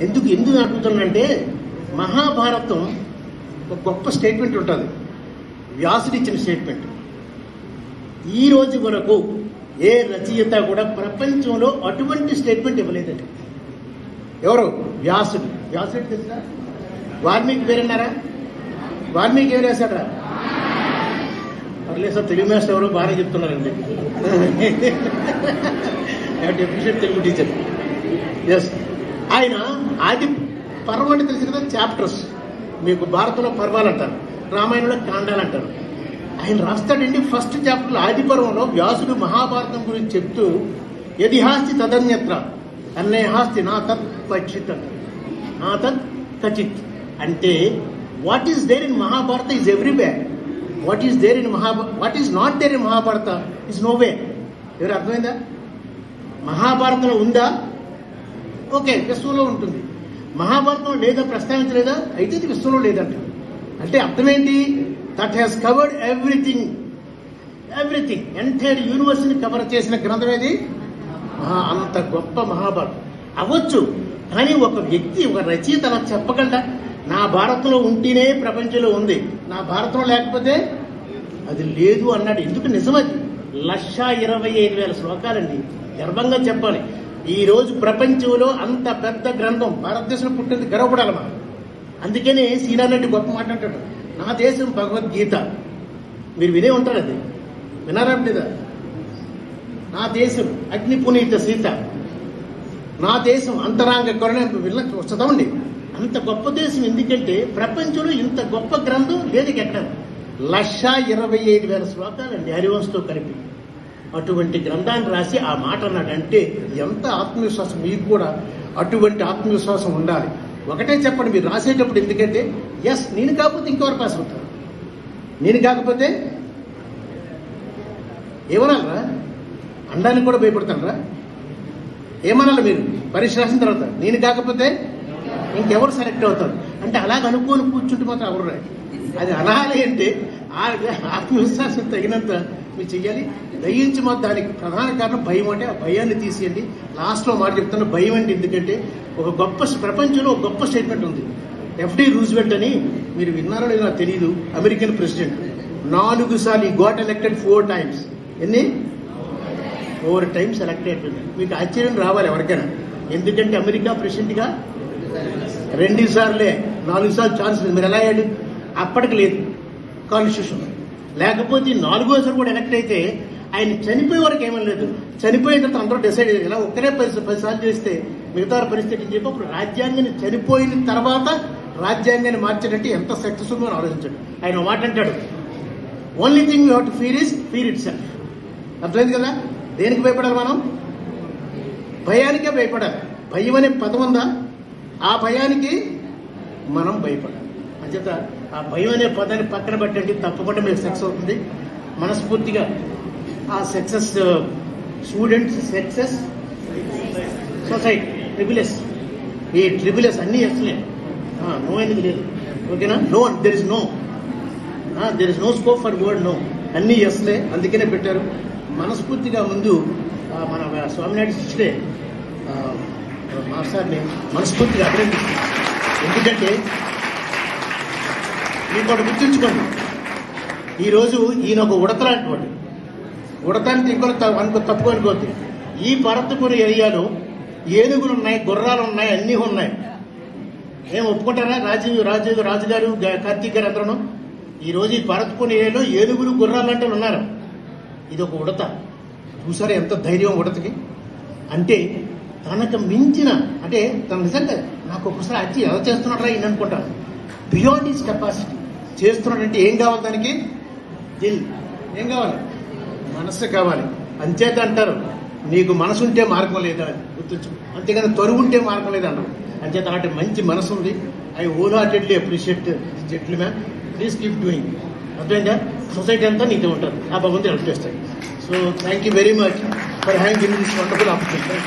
ఎందుకు అడుగుతున్నానంటే మహాభారతం ఒక గొప్ప స్టేట్మెంట్ ఉంటుంది, వ్యాసుడు ఇచ్చిన స్టేట్మెంట్. ఈ రోజు వరకు ఏ రచయిత కూడా ప్రపంచంలో అటువంటి స్టేట్మెంట్ ఇవ్వలేదండి. ఎవరు? వ్యాసుడు. వ్యాసుడు తెలుసా? వాల్మీకి పేరున్నారా? వాల్మీకి ఏం రాశాడరా? పర్లేదు సార్, తెలుగు మాస్టర్ ఎవరు బాగానే చెప్తున్నారండి. Definition Telugu teacher. ఎస్, ఆయన ఆది పర్వం అంటే తెలుసు కదా, చాప్టర్స్. మీకు భారతంలో పర్వాలు అంటారు, రామాయణంలో కాండాలు అంటారు. ఆయన రాస్తాడండి ఫస్ట్ చాప్టర్లో ఆది పర్వంలో వ్యాసుడు మహాభారతం గురించి చెప్తూ యదిహాస్తి తదన్యత్ర అన్యహాస్తి నా తత్ పచ్చిత్ నా తత్ ఖచిత్ అంటే what is there in Mahabharata is everywhere, what is there in what is not there in Mahabharata is no way. ఎవరు అర్థమైందా? మహాభారతంలో ఉందా? ఓకే, విశ్వంలో ఉంటుంది. మహాభారతంలో లేదా, ప్రస్తావించలేదా? అయితే ఇది విశ్వంలో లేదంట. అంటే అర్థమేంటి? That has covered everything, entire యూనివర్స్ని కవర్ చేసిన గ్రంథం ఏది? అంత గొప్ప మహాభారతం అవ్వచ్చు. కానీ ఒక వ్యక్తి, ఒక రచయిత అలా చెప్పగలడా? నా భారతంలో ఉంటేనే ప్రపంచంలో ఉంది, నా భారతంలో లేకపోతే అది లేదు అన్నాడు. ఎందుకు? నిజమది. 1,25,000 శ్లోకాలండి. గర్వంగా చెప్పాలి. ఈ రోజు ప్రపంచంలో అంత పెద్ద గ్రంథం భారతదేశంలో పుట్టింది, గర్వపడాలి మనం. అందుకనే శ్రీనారెడ్డి గొప్ప మాట అంటాడు, నా దేశం భగవద్గీత. మీరు వినే ఉంటారు, అది వినారా లేదా? నా దేశం అగ్ని పునీత సీత, నా దేశం అంతరాంగ కరుణ. చదవండి, అంత గొప్ప దేశం. ఎందుకంటే ప్రపంచంలో ఇంత గొప్ప గ్రంథం లేదు ఎక్కడ. 1,25,000 శ్లోకాలండి హరివంశంతో కలిపి. అటువంటి గ్రంథాన్ని రాసి ఆ మాట అన్నాడంటే ఎంత ఆత్మవిశ్వాసం. మీకు కూడా అటువంటి ఆత్మవిశ్వాసం ఉండాలి. ఒకటే చెప్పండి మీరు రాసేటప్పుడు, ఎందుకంటే ఎస్, నేను కాకపోతే ఇంకెవరు పాస్ అవుతారు? నేను కాకపోతే ఏమనాలరా? అనడానికి కూడా భయపడతానరా? ఏమనాలి మీరు పరీక్ష రాసిన తర్వాత? నేను కాకపోతే ఇంకెవరు సెలెక్ట్ అవుతారు అంటే అలాగ అనుకోని కూర్చుంటే మాత్రం ఎవరు రాదు. అది అనాలి అంటే ఆత్మవిశ్వాసం తగినంత మీరు చెయ్యాలి. దయించి మాత్రం దానికి ప్రధాన కారణం భయం. అంటే ఆ భయాన్ని తీసేయండి. లాస్ట్లో మాట చెప్తాను, భయం అంటే ఎందుకంటే ఒక గొప్ప ప్రపంచంలో ఒక గొప్ప స్టేట్మెంట్ ఉంది. ఎఫ్డి రూజ్వెల్ట్ అని, మీరు విన్నారో లేదో నాకు తెలియదు, అమెరికన్ ప్రెసిడెంట్. 4 సార్లు గోట్ ఎలక్టెడ్ 4 times. ఎన్ని? 4 times ఎలక్ట్ అయిపోయింది. మీకు ఆశ్చర్యం రావాలి ఎవరికైనా. ఎందుకంటే అమెరికా ప్రెసిడెంట్గా 2 సార్లే, 4 సార్లు ఛాన్స్ లేదు. మీరు ఎలా అయ్యాడు? అప్పటికి లేదు కాన్స్టిట్యూషన్. లేకపోతే 4వసారి కూడా ఎలక్ట్ అయితే ఆయన చనిపోయే వరకు ఏమని లేదు. చనిపోయిన తర్వాత అందరూ డిసైడ్ అయ్యారు, ఇలా ఒక్కరే 10 సార్లు చేస్తే మిగతా పరిస్థితి అని చెప్పి అప్పుడు రాజ్యాంగాన్ని చనిపోయిన తర్వాత రాజ్యాంగాన్ని మార్చేటట్టు ఎంత సక్సెస్ఫుల్ అని ఆలోచించాడు. ఆయన మాట అంటాడు, only thing you have to fear it self. అర్థమైంది కదా? దేనికి భయపడాలి మనం? భయానికే భయపడాలి. భయం అనే పదం ఉందా? ఆ భయానికి మనం భయపడాలి. అంచేత ఆ భయం అనే పదాన్ని పక్కన పెట్టండి, తప్పకుండా మీకు సక్సెస్ అవుతుంది. మనస్ఫూర్తిగా ఆ success students, success society, triple S, ఈ ట్రిబుల్ఎస్ అన్నీ ఎస్లే, నో అనేది లేదు. ఓకేనా? No, there is no scope for word no, అన్నీ ఎస్లే. అందుకనే పెట్టారు. మనస్ఫూర్తిగా ముందు మన స్వామినాయుడు శిష్యుడే మాస్టర్ని మనస్ఫూర్తిగా అభినందిస్తుంది. ఎందుకంటే మీకు ఒకటి గుర్తుంచుకోండి, ఈరోజు ఈయన ఒక ఉడతలాంటి వాడు. ఉడతానికి ఇంకో తప్పు అనుకోవద్దు. ఈ పర్వతపురి ఏరియాలో ఏనుగులు ఉన్నాయి, గుర్రాలు ఉన్నాయి, అన్నీ ఉన్నాయి. ఏం ఒప్పుకుంటారా? రాజుగారు, కార్తీక్ గారు అందరూ ఈరోజు ఈ పర్వతపురి ఏరియాలో ఏనుగులు, గుర్రాలు అంటే ఉన్నారు. ఇది ఒక ఉడత. చూసారా ఎంత ధైర్యం ఉడతకి? అంటే తనకు మించిన, అంటే తను నిజంగా నాకు ఒకసారి అచ్చి ఎలా చేస్తున్నాడా ఈయన అనుకుంటాను. బియాండ్ ఈజ్ కెపాసిటీ చేస్తున్నాడంటే ఏం కావాలి దానికి? దిల్. ఏం కావాలి? మనస్సు కావాలి. అంచేత అంటారు, నీకు మనసు ఉంటే మార్గం లేదా అని గుర్తుంచు, అంతేగాని తరువు ఉంటే మార్గం లేదా అన్నారు. అంచేత అలాంటి మంచి మనసు ఉంది. I whole heartedly appreciate gentle man. Please keep doing. అర్థమైందా? సొసైటీ అంతా నీతో ఉంటారు, ఆ భగవంతుడు హెల్ప్ చేస్తాడు. So thank you very much for having given this wonderful opportunity.